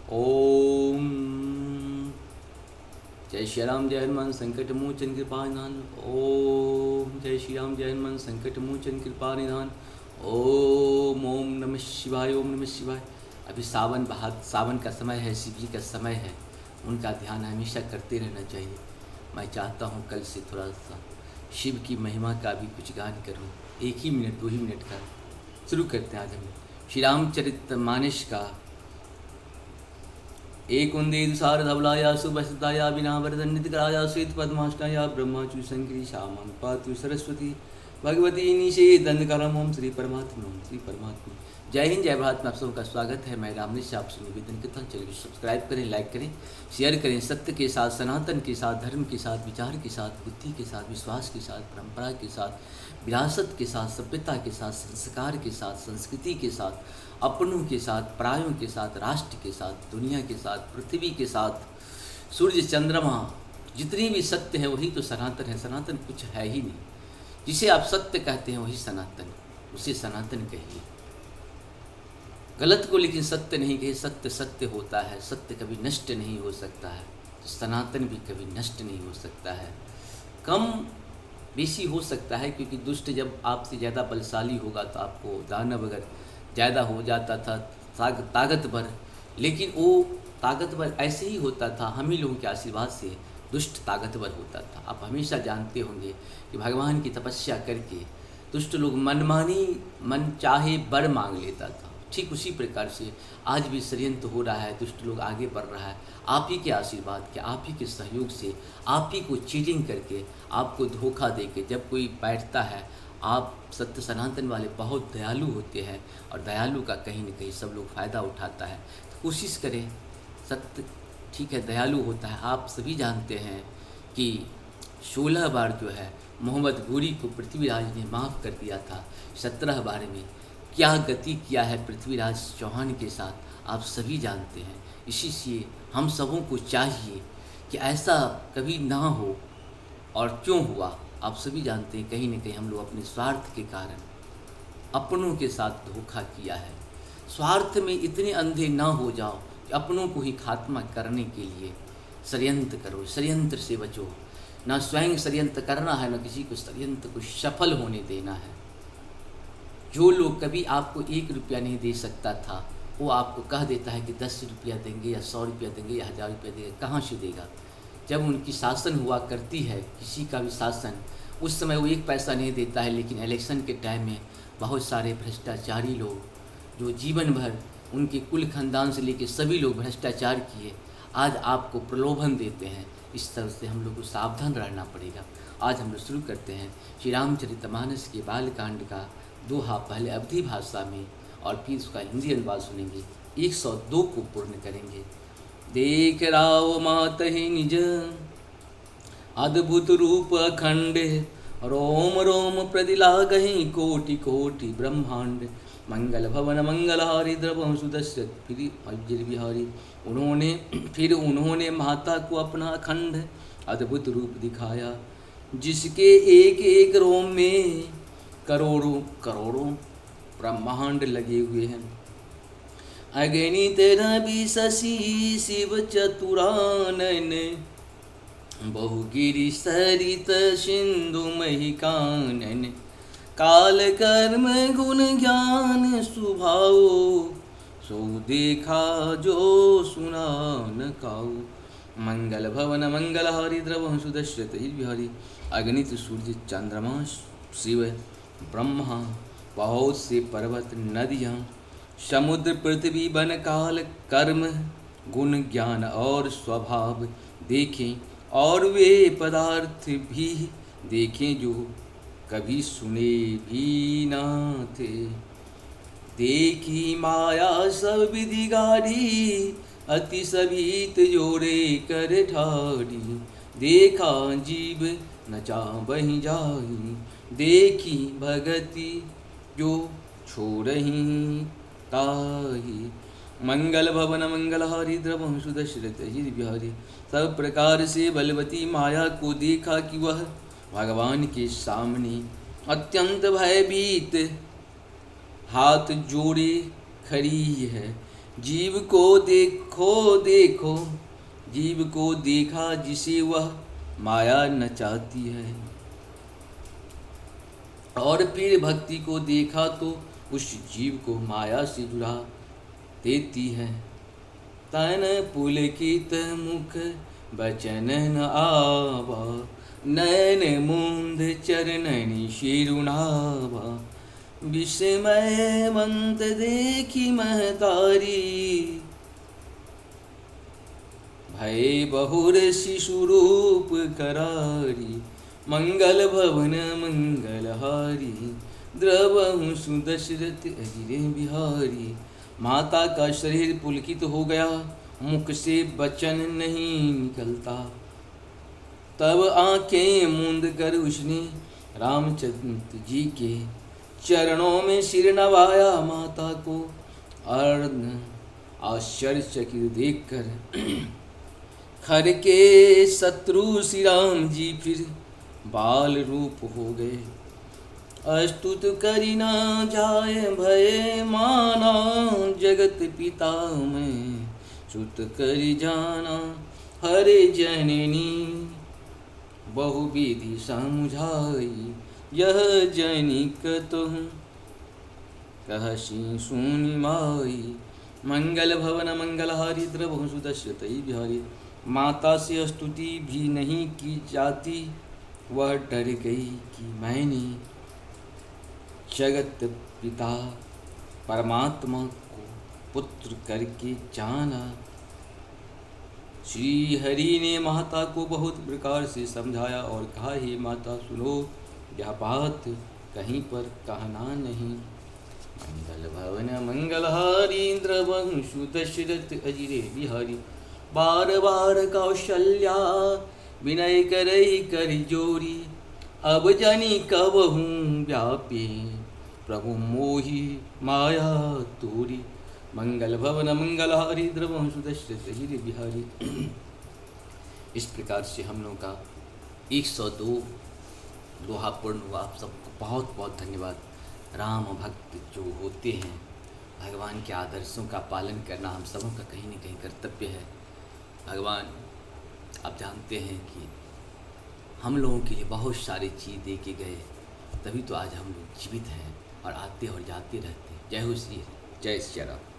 ओम जय श्री राम जय हनुमान संकट मोचन कृपा निधान। ओम जय श्री राम जय हनुमान संकट मोचन कृपा निधान। ओम नमः शिवाय ओम नमः शिवाय। अभी सावन का समय है, शिव जी का समय है, उनका ध्यान हमेशा करते रहना चाहिए। मैं चाहता हूँ कल से थोड़ा सा शिव की महिमा का भी कुछ गान करूँ, 1 ही मिनट 2 ही मिनट का। शुरू करते हैं आज हम श्री रामचरितमानस का। एकुंदेदुसार धवलाया सुभसताया विना वरदन्नितकराया श्वेत पद्माष्टाया ब्रह्माचु शंकरी श्यामं पातु सरस्वती भगवती निषेधनकरम। ओम श्री परमात्मा ओम श्री परमात्मा। जय हिंद जय भारत में आप सबका स्वागत है। मैं रामनिश आपसे निवेदन करता हूँ, चैनल को सब्सक्राइब करें, लाइक करें, शेयर करें। सत्य के साथ, सनातन के साथ, धर्म के साथ, विचार के साथ, बुद्धि के साथ, विश्वास के साथ, परंपरा के साथ, विरासत के साथ, सभ्यता के साथ, संस्कार के साथ, संस्कृति के साथ, अपनों के साथ, परायों के साथ, राष्ट्र के साथ, दुनिया के साथ, पृथ्वी के साथ, सूर्य चंद्रमा, जितनी भी सत्य है वही तो सनातन है। सनातन कुछ है ही नहीं। जिसे आप सत्य कहते हैं वही सनातन, उसे सनातन कहिए। गलत को लेकिन सत्य नहीं कहिए। सत्य सत्य होता है, सत्य कभी नष्ट नहीं हो सकता है, तो सनातन भी कभी नष्ट नहीं हो सकता है। कम बेसी हो सकता है, क्योंकि दुष्ट जब आपसे ज़्यादा बलशाली होगा तो आपको दानव अगर ज़्यादा हो जाता था ताकतवर, लेकिन वो ताकतवर ऐसे ही होता था हम ही लोगों के आशीर्वाद से दुष्ट ताकतवर होता था। आप हमेशा जानते होंगे कि भगवान की तपस्या करके दुष्ट लोग मनमानी मन चाहे वर मांग लेता था। ठीक उसी प्रकार से आज भी षड्यंत्र हो रहा है, दुष्ट लोग आगे बढ़ रहा है। आप ही के आशीर्वाद के, आप ही के सहयोग से, आप ही को चीटिंग करके, आपको धोखा देके जब कोई बैठता है। आप सत्य सनातन वाले बहुत दयालु होते हैं, और दयालु का कहीं न कहीं सब लोग फ़ायदा उठाता है। तो कोशिश करें, सत्य ठीक है दयालु होता है। आप सभी जानते हैं कि 16 बार जो है मोहम्मद घोरी को पृथ्वीराज ने माफ़ कर दिया था। 17 बार में क्या गति किया है पृथ्वीराज चौहान के साथ आप सभी जानते हैं। इसी से हम सबों को चाहिए कि ऐसा कभी ना हो। और क्यों हुआ आप सभी जानते हैं, कहीं न कहीं हम लोग अपने स्वार्थ के कारण अपनों के साथ धोखा किया है। स्वार्थ में इतने अंधे ना हो जाओ कि अपनों को ही खात्मा करने के लिए षड्यंत्र करो। षड्यंत्र से बचो, ना स्वयं षड्यंत्र करना है, ना किसी को षड्यंत्र को सफल होने देना है। जो लोग कभी आपको 1 रुपया नहीं दे सकता था, वो आपको कह देता है कि 10 रुपया देंगे या 100 रुपया देंगे या 1000 रुपया देंगे। कहाँ से देगा? जब उनकी शासन हुआ करती है, किसी का भी शासन, उस समय वो 1 पैसा नहीं देता है। लेकिन इलेक्शन के टाइम में बहुत सारे भ्रष्टाचारी लोग, जो जीवन भर उनके कुल खानदान से लेकर सभी लोग भ्रष्टाचार किए, आज आपको प्रलोभन देते हैं। इस तरह से हम लोग को सावधान रहना पड़ेगा। आज हम लोग शुरू करते हैं श्री रामचरितमानस के बालकांड का दोहा, पहले अवधी भाषा में और फिर उसका हिंदी अनुवाद सुनेंगे। 102 को पूर्ण करेंगे। देख राव मात ही निज अद्भुत रूप अखंड, रोम रोम प्रतिलागहि कोटि कोटि ब्रह्मांड। मंगल भवन मंगलहारी द्रवहु सुदस्य फिर बिहारी। उन्होंने माता को अपना अखंड अद्भुत रूप दिखाया, जिसके एक एक रोम में करोड़ों करोड़ों ब्रह्मांड लगे हुए हैं। अगणित रवि शशि शिव चतुरानन, बहुगिरि सरित सिंधु महिकानन। काल कर्म गुण ज्ञान सुभाओ, सो देखा जो सुना न काऊ। मंगल भवन मंगलहारी द्रवहु सुदस्य बिहारी। अगणित सूर्य चंद्रमा शिव ब्रह्मा, बहुत से पर्वत नदियाँ, समुद्र पृथ्वी वन काल कर्म गुण ज्ञान और स्वभाव देखें, और वे पदार्थ भी देखें जो कभी सुने भी ना थे। देखी माया सब विधि गाड़ी, अति सभीत जोड़े कर ठाड़ी। देखा जीव न चाबहि जाई, देखी भगति जो छोड़ही ताही। मंगल भवन मंगलहारी द्रवहु सुदशरथ बिहारी। सब प्रकार से बलवती माया को देखा कि वह भगवान के सामने अत्यंत भयभीत हाथ जोड़े खड़ी है। जीव को देखो देखो, जीव को देखा जिसे वह माया नचाती है, और फिर भक्ति को देखा तो उस जीव को माया से जुड़ा देती है। तन पुलकित मुख बचन न आवा, नयन मूंद चरणनि शिरुनावा। विस्मय मंत देखी महतारी, भय बहुर शिशु रूप करारी। मंगल भवन मंगलहारी, द्रवहु सुदशरथ अजिरे बिहारी। माता का शरीर पुलकित हो गया, मुख से वचन नहीं निकलता। तब आंखें मूंद कर उसने रामचंद्र जी के चरणों में सिर नवाया। माता को अर्ध आश्चर्यचकित देखकर खर के शत्रु श्री राम जी फिर बाल रूप हो गए। अस्तुत करी ना जाए भय माना, जगत पिता में सुत करी जाना। हरे जननी बहुविधि समझाई, यह जनिक तुम कहसी सुनि माई। मंगल भवन मंगलहारी, द्रवहु सुदशरथ बिहारी। माता से स्तुति भी नहीं की जाती, वह डर गई कि मैंने जगत पिता परमात्मा को पुत्र करके जाना। श्री हरि ने माता को बहुत प्रकार से समझाया और कहा, हे माता सुनो, यह बात कहीं पर कहना नहीं। मंगल भवन मंगलहारी, द्रवहु दशरथ अजिरे बिहारी। बार बार कौशल्या विनय करई कर जोरी, अब जनी कबहूँ व्यापी प्रभु मोहि माया तोरी। मंगल भवन मंगलहारी, द्रवहु सुदशरथ अजिरे बिहारी। इस प्रकार से हम लोग का 102 दोहा पूर्ण हुआ। आप सबको बहुत बहुत धन्यवाद। राम भक्त जो होते हैं, भगवान के आदर्शों का पालन करना हम सबों का कहीं न कहीं कर्तव्य है। भगवान आप जानते हैं कि हम लोगों के लिए बहुत सारी चीज़ दे के गए, तभी तो आज हम लोग जीवित हैं और आते और जाते रहते हैं। जय हो श्री, जय श्री राम।